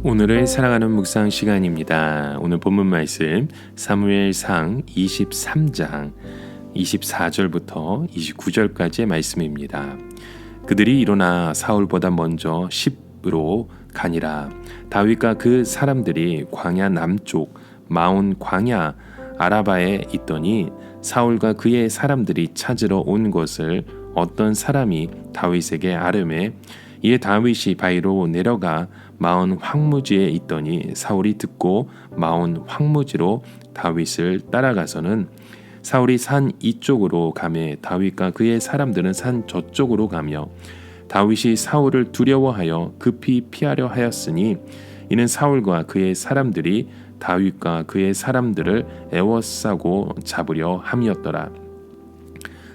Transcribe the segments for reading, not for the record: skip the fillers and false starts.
오늘을 사랑하는 묵상 시간입니다. 오늘 본문 말씀 사무엘상 23장 24절부터 29절까지의 말씀입니다. 그들이 일어나 사울보다 먼저 십으로 가니라. 다윗과 그 사람들이 광야 남쪽 마온 광야 아라바에 있더니 사울과 그의 사람들이 찾으러 온 것을 어떤 사람이 다윗에게 아뢰매 이에 다윗이 바위로 내려가 마온 황무지에 있더니 사울이 듣고 마온 황무지로 다윗을 따라가서는 사울이 산 이쪽으로 가매 다윗과 그의 사람들은 산 저쪽으로 가며 다윗이 사울을 두려워하여 급히 피하려 하였으니 이는 사울과 그의 사람들이 다윗과 그의 사람들을 애워싸고 잡으려 함이었더라.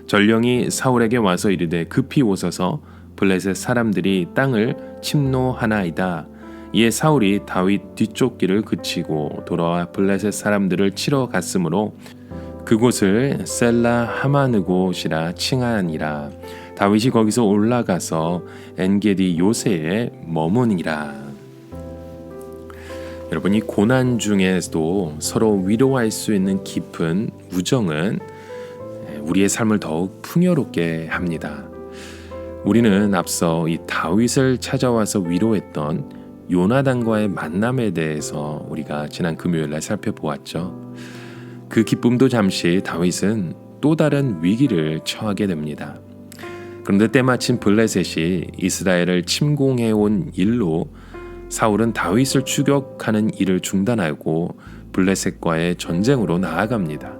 전령이 사울에게 와서 이르되 급히 오소서 블레셋 사람들이 땅을 침노하나이다. 이에 사울이 다윗 뒤쪽 길을 그치고 돌아와 블레셋 사람들을 치러 갔으므로 그곳을 셀라 하마느곳이라 칭하니라. 다윗이 거기서 올라가서 엔게디 요새에 머무니라. 여러분, 이 고난 중에서도 서로 위로할 수 있는 깊은 우정은 우리의 삶을 더욱 풍요롭게 합니다. 우리는 앞서 이 다윗을 찾아와서 위로했던 요나단과의 만남에 대해서 우리가 지난 금요일날 살펴보았죠. 그 기쁨도 잠시 다윗은 또 다른 위기를 처하게 됩니다. 그런데 때마침 블레셋이 이스라엘을 침공해온 일로 사울은 다윗을 추격하는 일을 중단하고 블레셋과의 전쟁으로 나아갑니다.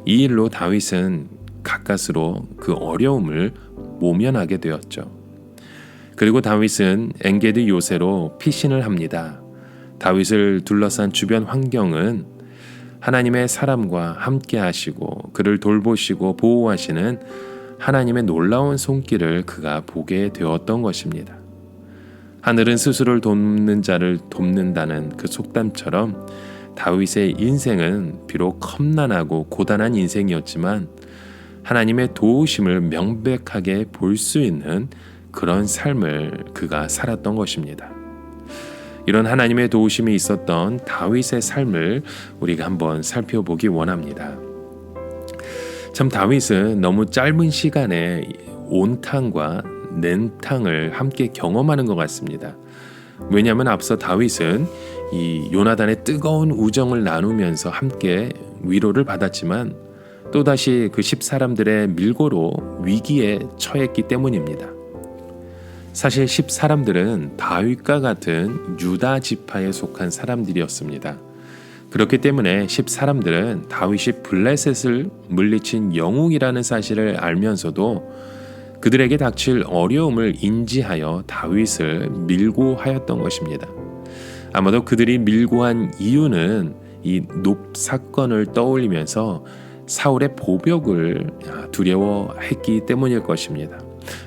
이 일로 다윗은 가까스로 그 어려움을 모면하게 되었죠. 그리고 다윗은 엔게디 요새로 피신을 합니다. 다윗을 둘러싼 주변 환경은 하나님의 사람과 함께 하시고 그를 돌보시고 보호하시는 하나님의 놀라운 손길을 그가 보게 되었던 것입니다. 하늘은 스스로를 돕는 자를 돕는다는 그 속담처럼 다윗의 인생은 비록 험난하고 고단한 인생이었지만 하나님의 도우심을 명백하게 볼 수 있는 그런 삶을 그가 살았던 것입니다. 이런 하나님의 도우심이 있었던 다윗의 삶을 우리가 한번 살펴보기 원합니다. 참 다윗은 너무 짧은 시간에 온탕과 냉탕을 함께 경험하는 것 같습니다. 왜냐하면 앞서 다윗은 이 요나단의 뜨거운 우정을 나누면서 함께 위로를 받았지만 또다시 그 10사람들의 밀고로 위기에 처했기 때문입니다. 사실 10사람들은 다윗과 같은 유다 지파에 속한 사람들이었습니다. 그렇기 때문에 10사람들은 다윗이 블레셋을 물리친 영웅이라는 사실을 알면서도 그들에게 닥칠 어려움을 인지하여 다윗을 밀고 하였던 것입니다. 아마도 그들이 밀고 한 이유는 이 놉 사건을 떠올리면서 사울의 보복을 두려워했기 때문일 것입니다.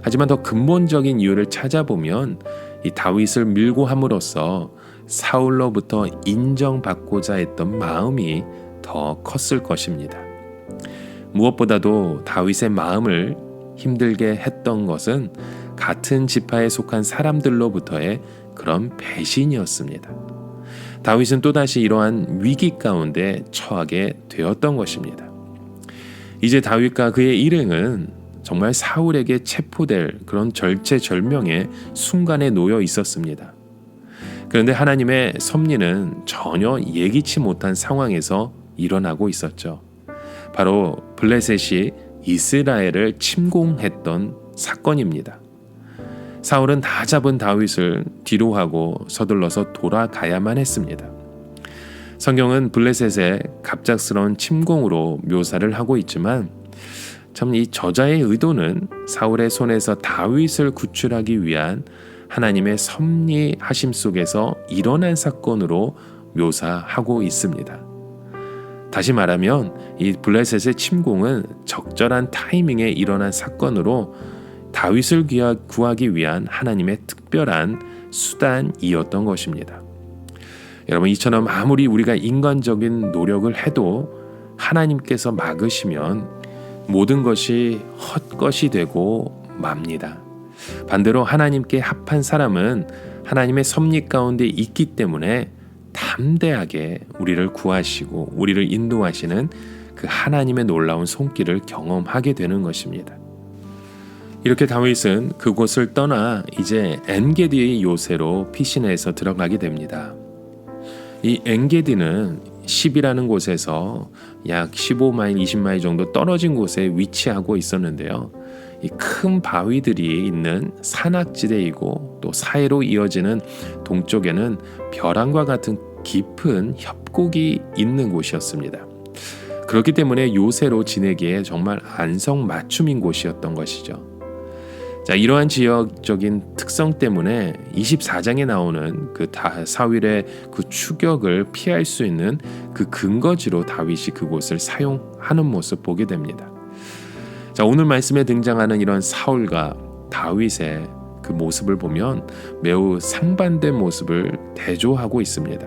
하지만 더 근본적인 이유를 찾아보면 이 다윗을 밀고 함으로써 사울로부터 인정받고자 했던 마음이 더 컸을 것입니다. 무엇보다도 다윗의 마음을 힘들게 했던 것은 같은 지파에 속한 사람들로부터의 그런 배신이었습니다. 다윗은 또다시 이러한 위기 가운데 처하게 되었던 것입니다. 이제 다윗과 그의 일행은 정말 사울에게 체포될 그런 절체절명의 순간에 놓여 있었습니다. 그런데 하나님의 섭리는 전혀 예기치 못한 상황에서 일어나고 있었죠. 바로 블레셋이 이스라엘을 침공했던 사건입니다. 사울은 다 잡은 다윗을 뒤로하고 서둘러서 돌아가야만 했습니다. 성경은 블레셋의 갑작스러운 침공으로 묘사를 하고 있지만 참 이 저자의 의도는 사울의 손에서 다윗을 구출하기 위한 하나님의 섭리하심 속에서 일어난 사건으로 묘사하고 있습니다. 다시 말하면 이 블레셋의 침공은 적절한 타이밍에 일어난 사건으로 다윗을 구하기 위한 하나님의 특별한 수단이었던 것입니다. 여러분, 이처럼 아무리 우리가 인간적인 노력을 해도 하나님께서 막으시면 모든 것이 헛것이 되고 맙니다. 반대로 하나님께 합한 사람은 하나님의 섭리 가운데 있기 때문에 담대하게 우리를 구하시고 우리를 인도하시는 그 하나님의 놀라운 손길을 경험하게 되는 것입니다. 이렇게 다윗은 그곳을 떠나 이제 엔게디의 요새로 피신해서 들어가게 됩니다. 이 엔게디는 10이라는 곳에서 약 15마일, 20마일 정도 떨어진 곳에 위치하고 있었는데요. 이 큰 바위들이 있는 산악지대이고 또 사해로 이어지는 동쪽에는 벼랑과 같은 깊은 협곡이 있는 곳이었습니다. 그렇기 때문에 요새로 지내기에 정말 안성맞춤인 곳이었던 것이죠. 자, 이러한 지역적인 특성 때문에 24장에 나오는 그 사울의 그 추격을 피할 수 있는 그 근거지로 다윗이 그곳을 사용하는 모습 보게 됩니다. 자, 오늘 말씀에 등장하는 이런 사울과 다윗의 그 모습을 보면 매우 상반된 모습을 대조하고 있습니다.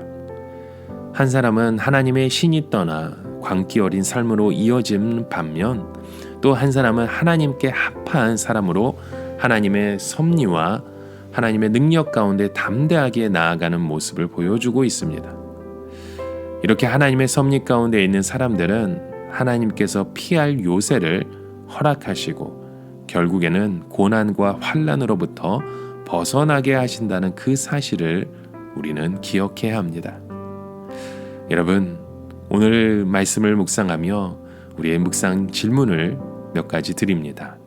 한 사람은 하나님의 신이 떠나 광기 어린 삶으로 이어진 반면 또 한 사람은 하나님께 합한 사람으로 하나님의 섭리와 하나님의 능력 가운데 담대하게 나아가는 모습을 보여주고 있습니다. 이렇게 하나님의 섭리 가운데 있는 사람들은 하나님께서 피할 요새를 허락하시고 결국에는 고난과 환난으로부터 벗어나게 하신다는 그 사실을 우리는 기억해야 합니다. 여러분, 오늘 말씀을 묵상하며 우리의 묵상 질문을 몇 가지 드립니다.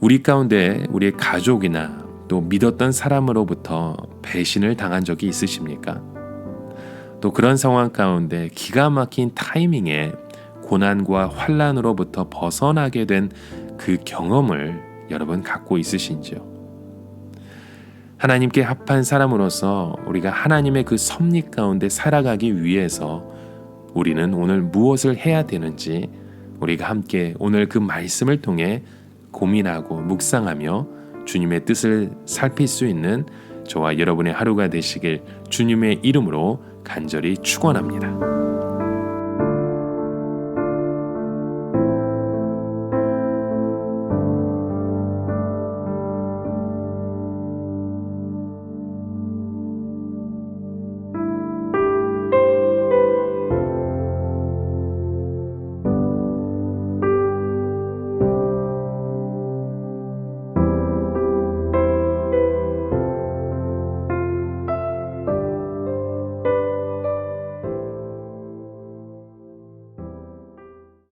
우리 가운데 우리의 가족이나 또 믿었던 사람으로부터 배신을 당한 적이 있으십니까? 또 그런 상황 가운데 기가 막힌 타이밍에 고난과 환난으로부터 벗어나게 된 그 경험을 여러분 갖고 있으신지요? 하나님께 합한 사람으로서 우리가 하나님의 그 섭리 가운데 살아가기 위해서 우리는 오늘 무엇을 해야 되는지 우리가 함께 오늘 그 말씀을 통해 고민하고 묵상하며 주님의 뜻을 살필 수 있는 저와 여러분의 하루가 되시길 주님의 이름으로 간절히 축원합니다.